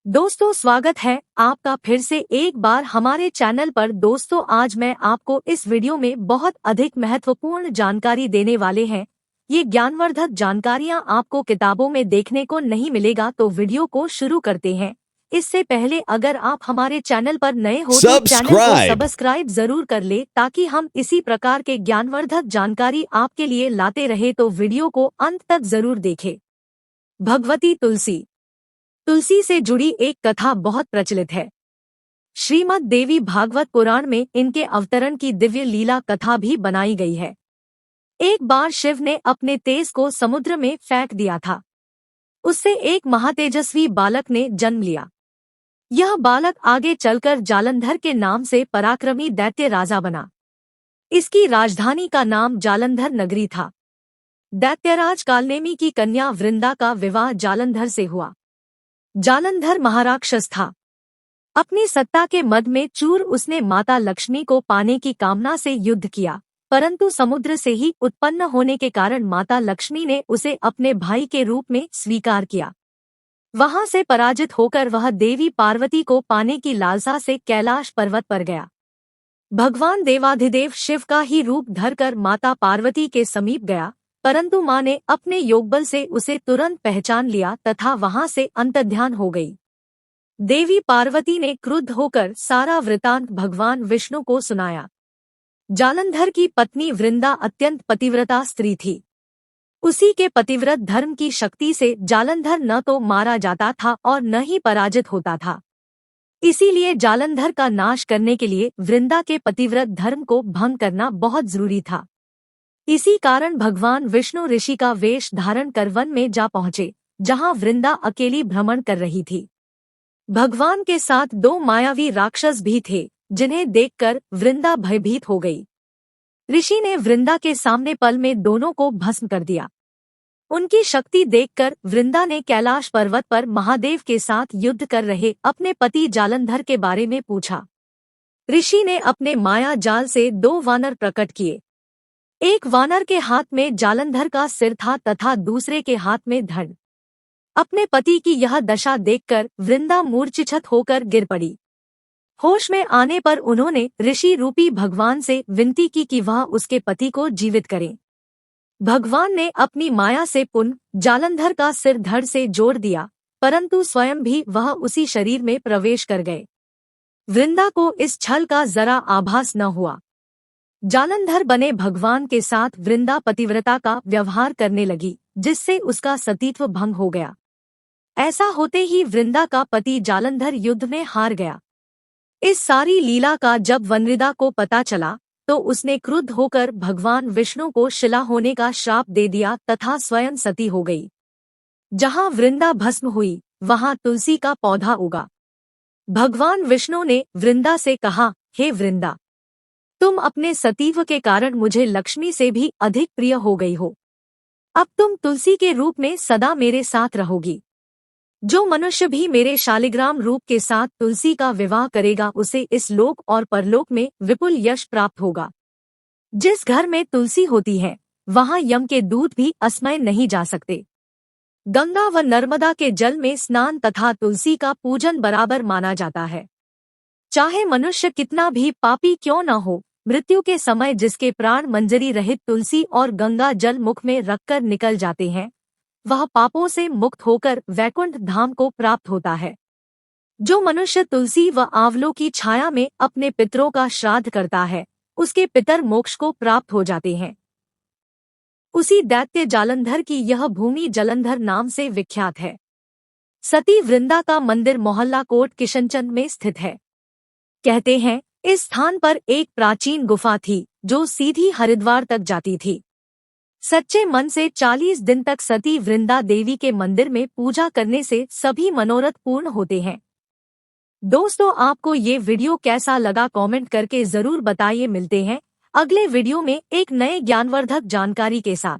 दोस्तों स्वागत है आपका फिर से एक बार हमारे चैनल पर। दोस्तों आज मैं आपको इस वीडियो में बहुत अधिक महत्वपूर्ण जानकारी देने वाले हैं। ये ज्ञानवर्धक जानकारियां आपको किताबों में देखने को नहीं मिलेगा। तो वीडियो को शुरू करते हैं। इससे पहले अगर आप हमारे चैनल पर नए हो तो चैनल को सब्सक्राइब जरूर कर ले, ताकि हम इसी प्रकार के ज्ञानवर्धक जानकारी आपके लिए लाते रहे। तो वीडियो को अंत तक जरूर देखें। भगवती तुलसी। तुलसी से जुड़ी एक कथा बहुत प्रचलित है। श्रीमद् देवी भागवत पुराण में इनके अवतरण की दिव्य लीला कथा भी बनाई गई है। एक बार शिव ने अपने तेज को समुद्र में फेंक दिया था। उससे एक महातेजस्वी बालक ने जन्म लिया। यह बालक आगे चलकर जालंधर के नाम से पराक्रमी दैत्य राजा बना। इसकी राजधानी का नाम जालंधर नगरी था। दैत्यराज कालनेमी की कन्या वृंदा का विवाह जालंधर से हुआ। जालंधर महाराक्षस था। अपनी सत्ता के मद में चूर उसने माता लक्ष्मी को पाने की कामना से युद्ध किया, परंतु समुद्र से ही उत्पन्न होने के कारण माता लक्ष्मी ने उसे अपने भाई के रूप में स्वीकार किया। वहां से पराजित होकर वह देवी पार्वती को पाने की लालसा से कैलाश पर्वत पर गया। भगवान देवाधिदेव शिव का ही रूप धरकर माता पार्वती के समीप गया, परंतु मां ने अपने योगबल से उसे तुरंत पहचान लिया तथा वहां से अंतर्ध्यान हो गई। देवी पार्वती ने क्रुद्ध होकर सारा वृतांत भगवान विष्णु को सुनाया। जालंधर की पत्नी वृंदा अत्यंत पतिव्रता स्त्री थी। उसी के पतिव्रत धर्म की शक्ति से जालंधर न तो मारा जाता था और न ही पराजित होता था। इसीलिए जालंधर का नाश करने के लिए वृंदा के पतिव्रत धर्म को भंग करना बहुत जरूरी था। इसी कारण भगवान विष्णु ऋषि का वेश धारण कर वन में जा पहुंचे, जहां वृंदा अकेली भ्रमण कर रही थी। भगवान के साथ दो मायावी राक्षस भी थे, जिन्हें देखकर वृंदा भयभीत हो गई। ऋषि ने वृंदा के सामने पल में दोनों को भस्म कर दिया। उनकी शक्ति देखकर वृंदा ने कैलाश पर्वत पर महादेव के साथ युद्ध कर रहे अपने पति जालंधर के बारे में पूछा। ऋषि ने अपने माया जाल से दो वानर प्रकट किए। एक वानर के हाथ में जालंधर का सिर था तथा दूसरे के हाथ में धड़। अपने पति की यह दशा देखकर वृंदा मूर्छित होकर गिर पड़ी। होश में आने पर उन्होंने ऋषि रूपी भगवान से विनती की कि वह उसके पति को जीवित करें। भगवान ने अपनी माया से पुनः जालंधर का सिर धड़ से जोड़ दिया, परंतु स्वयं भी वह उसी शरीर में प्रवेश कर गए। वृंदा को इस छल का जरा आभास न हुआ। जालंधर बने भगवान के साथ वृंदा पतिव्रता का व्यवहार करने लगी, जिससे उसका सतीत्व भंग हो गया। ऐसा होते ही वृंदा का पति जालंधर युद्ध में हार गया। इस सारी लीला का जब वनृदा को पता चला तो उसने क्रुद्ध होकर भगवान विष्णु को शिला होने का श्राप दे दिया तथा स्वयं सती हो गई। जहां वृंदा भस्म हुई वहां तुलसी का पौधा उगा। भगवान विष्णु ने वृंदा से कहा, हे वृंदा, तुम अपने सतीत्व के कारण मुझे लक्ष्मी से भी अधिक प्रिय हो गई हो। अब तुम तुलसी के रूप में सदा मेरे साथ रहोगी। जो मनुष्य भी मेरे शालिग्राम रूप के साथ तुलसी का विवाह करेगा उसे इस लोक और परलोक में विपुल यश प्राप्त होगा। जिस घर में तुलसी होती है वहां यम के दूत भी अस्मय नहीं जा सकते। गंगा व नर्मदा के जल में स्नान तथा तुलसी का पूजन बराबर माना जाता है। चाहे मनुष्य कितना भी पापी क्यों न हो, मृत्यु के समय जिसके प्राण मंजरी रहित तुलसी और गंगा जल मुख में रखकर निकल जाते हैं, वह पापों से मुक्त होकर वैकुंठ धाम को प्राप्त होता है। जो मनुष्य तुलसी व आंवलों की छाया में अपने पितरों का श्राद्ध करता है, उसके पितर मोक्ष को प्राप्त हो जाते हैं। उसी दैत्य जालंधर की यह भूमि जलंधर नाम से विख्यात है। सती वृंदा का मंदिर मोहल्ला कोट किशनचंद में स्थित है। कहते हैं इस स्थान पर एक प्राचीन गुफा थी जो सीधी हरिद्वार तक जाती थी। सच्चे मन से 40 दिन तक सती वृंदा देवी के मंदिर में पूजा करने से सभी मनोरथ पूर्ण होते हैं। दोस्तों आपको ये वीडियो कैसा लगा कमेंट करके जरूर बताइए। मिलते हैं अगले वीडियो में एक नए ज्ञानवर्धक जानकारी के साथ।